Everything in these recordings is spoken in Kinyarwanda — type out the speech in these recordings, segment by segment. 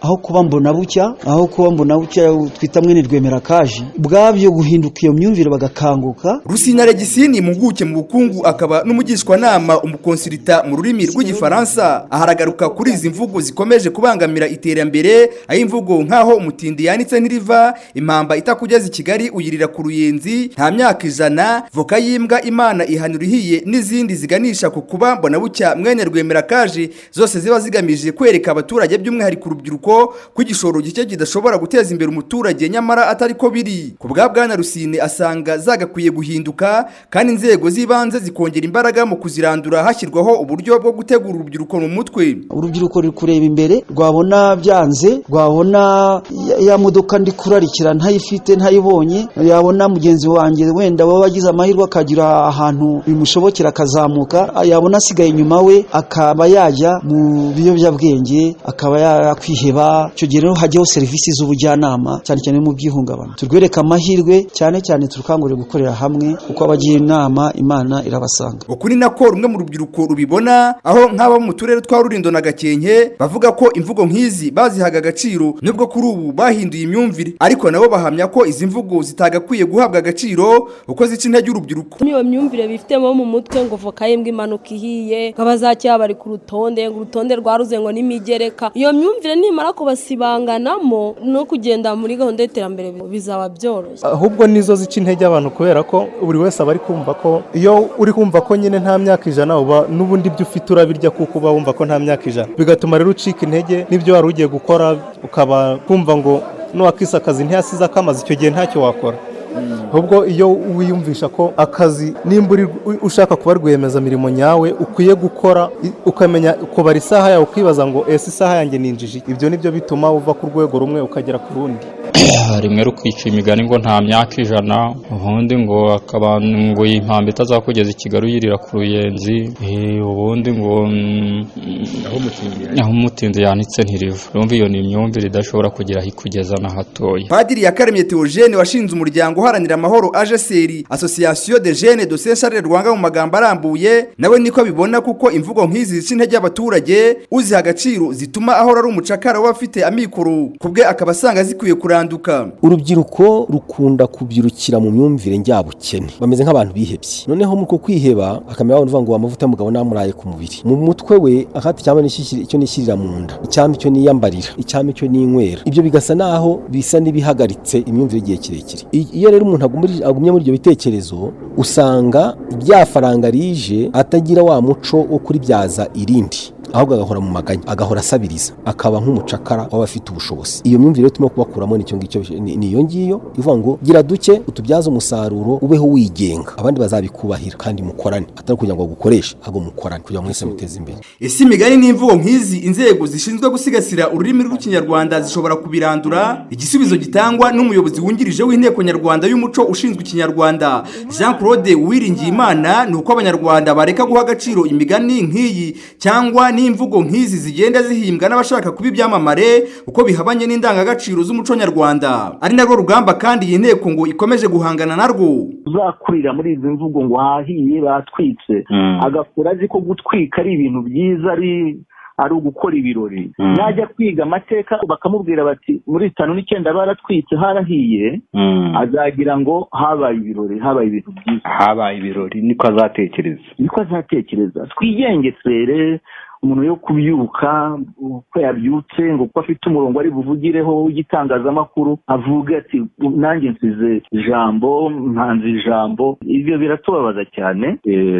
aho kuba MBONABUCYA aho kuba MBONABUCYA twita MWENE RWEMERAKAJE bwabyo guhinduka iyo myumvire bagakanguka. Rusina Regisini impuguke mu bukungu akaba n'umugishwanama umukonsilita mu rurimi rw'igifaransa aharagaruka kuri izi mvugo zikomeje kubangamira iterambere, aho imvugo nkaho umutindi yanitse ntiriva, impamba itakugeza i Kigali uyirira ku Ruyenzi, nta myaka ijana, voka y'imbwa Imana ihanura ihiye n'izindi ziganisha ku kuba MBONABUCYA MWENE RWEMERAKAJE zose ziba zigamije kwereka abaturage by'umwihariko urubyiruko ko igishoro gike kidashobora guteza imbere umuturage nyamara atari ko biri. Ku bwa Bwana Rusine asanga zagakwiye guhinduka kandi inzego z'ibanze zikongera imbaraga mu kuzirandura hashyirwaho uburyo bwo gutegura urubyiruko mu mutwe. Urubyiruko ruri kureba imbere, rwabona byanze, rwabona ya modoka ndi kurarikira ntayifite ntayibonye, yabona mugenzi wanjye wenda baba bagize amahirwe akagira ahantu bimushobokera akazamuka, yabona asigaye inyuma we akaba yajya mu biyobyabwenge, akaba yakwiheba. Cyo gihe rero hajyaho serivisi z'ubujyanama cyane cyane mu byihungabana, turwereka amahirwe cyane cyane turukangurira gukorera hamwe uko abagiye inama Imana irabasanga. Ukuri nako rumwe mu rubyiruko rubibona, aho nk'aba mu turere twa Rulindo na Gakenke bavuga ko imvugo nk'izi bazihaga agaciro nubwo kuri ubu bahinduye imyumvire, ariko nabo bahamya ko izi mvugo zitagakwiye guhabwa agaciro uko zica intege urubyiruko. Niyo myumvire bifitemo mu mutwe ngo voka y'imbwa impanuka ihiye, nk'abazakira bari ku rutonde, ngo urutonde rwaruze ngo n'imigereka. Iyo myumvire nimara kubasibanganamo no kugenda muri gahunda y'iterambere bizaba byoroshye. Ahubwo nizo zica intege abantu kubera ko buri wese aba ari kumva ko iyo uri kumva ko nyine nta myaka ijana uba n'ubundi byo ufite urabirya kuko uba wumva ko nta myaka ijana, bigatuma rero ucika intege n'ibyo wari ugiye gukora, ukaba kumva ngo nuwakisa akazi ntiyasize akamazi, icyo gihe ntacyo wakora. Ahubwo iyo wiyumvisha ko akazi nimba uri ushaka kuba rwiyemezamirimo nyawe ukwiye gukora, ukamenya kubara isaha yawe, ukibaza ngo ese isaha yanjye ninjije, ibyo nibyo bituma uva ku rwego rumwe ukagera ku rundi. Rimwe rukica imigani ngo nta myaka ijana, ubundi ngo akaba ngo impamba itazakugeza i Kigali uyirira ku Ruyenzi, ubundi ngo aho umutindi yanitse ntiriva. Urumva iyo ni imyumvire idashobora kugira ikugeza na hatoya. Padiri Yakaremye Theogene washinze umuryango uharanira amahoro AJECL, Association des Jeunes de Saint-Charles Rwanga mu magambo arambuye, nawe niko abibona kuko imvugo nk'izi zica intege abaturage uziha agaciro zituma ahora ari umucakara w'abafite amikoro, kubwe akabasanga zikwiye kuranduka. Urubyiruko rukunda kubyirukira mu myumvire njyabukene, bameze nk'abantu bihebye. Noneho muri ko kwiheba akamera bavuga ngo amavuta y'umugabo namuraye ku mubiri, mu mutwe we akati cyangwa icyo nishyirira mu nda, icyambi cyo niyambarira, icyambi cyo ninywera. Ibyo bigasa naho bisa n'ibihagaritse imyumvire igihe kirekire. Iyo rero umuntu agumye muri ibyo bitekerezo, usanga ibyafaranga rije atagira wa muco wo kuribyaza irindi, ahubwo agahora mu maganya, agahora asabiriza, akaba nk'umucakara w'abafite ubushobozi. Iyo myumvire rero turimo kubakuramo n'icyo ngicyo, niyo ngiyo ivuga ngo gira duke utubyaze umusaruro ubeho wigenga, abandi bazabikubahira kandi mukorane, atari kugira ngo gukoresha ahubwo mukorane kugira ngo mwese muteze imbere. Ese imigani n'imvugo nk'izi inzego zishinzwe gusigasira ururimi rw'ikinyarwanda zishobora kubirandura? Igisubizo gitangwa n'umuyobozi wungirije w'Inteko Nyarwanda y'umuco ushinzwe ikinyarwanda Jean Claude Uwiringiyimana, nuko abanyarwanda bareka guha agaciro imigani nk'iyi cyangwa n'imvugo nk'izi zigenda zihimbwa n'abashaka kuba ibyamamare uko bihabanye n'indangagaciro z'umuco nyarwanda. Ari narwo rugamba kandi iyi nteko ngo ikomeje guhangana narwo. Uzakurira muri izi mvugo ngo hahiye batwitse, agakura azi ko gutwika ari ibintu byiza, ari ugukora ibirori. Najya kwiga amateka bakamubwira bati muri 59 baratwitse harahiye, azagira ngo habaye ibirori, habaye ibintu byiza, habaye ibirori. Niko azatekereza. Twigengesere umuntu yo kubyuka uko yabyutse ngo ko afite umurongo ari buvugireho w'igitangazamakuru avuga ati nanjye nsize ijambo, ntanze ijambo. Ibyo biratubabaza cyane.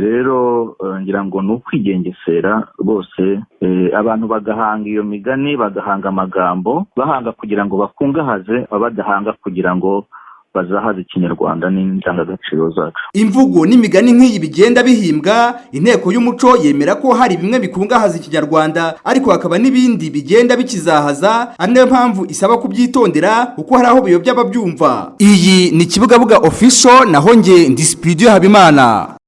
Rero ngira ngo ni ukwigengesera rwose, abantu bagahanga iyo migani, bagahanga amagambo, bahanga kugira ngo bakungahaze, abadahanga kugira ngo bazahaza ikinyarwanda n'indangagaciro zacu. Imvugo n'imigani nk'iyi bigenda bihimbwa, inteko y'umuco yemera ko hari bimwe bikungahaza ikinyarwanda ariko hakaba n'ibindi bigenda bikizahaza, ari nayo mpamvu isaba kubyitondera kuko hari aho biyobya ababyumva. Iyi ni Kibugabuga official, naho nge ndi Cypridion Habimana.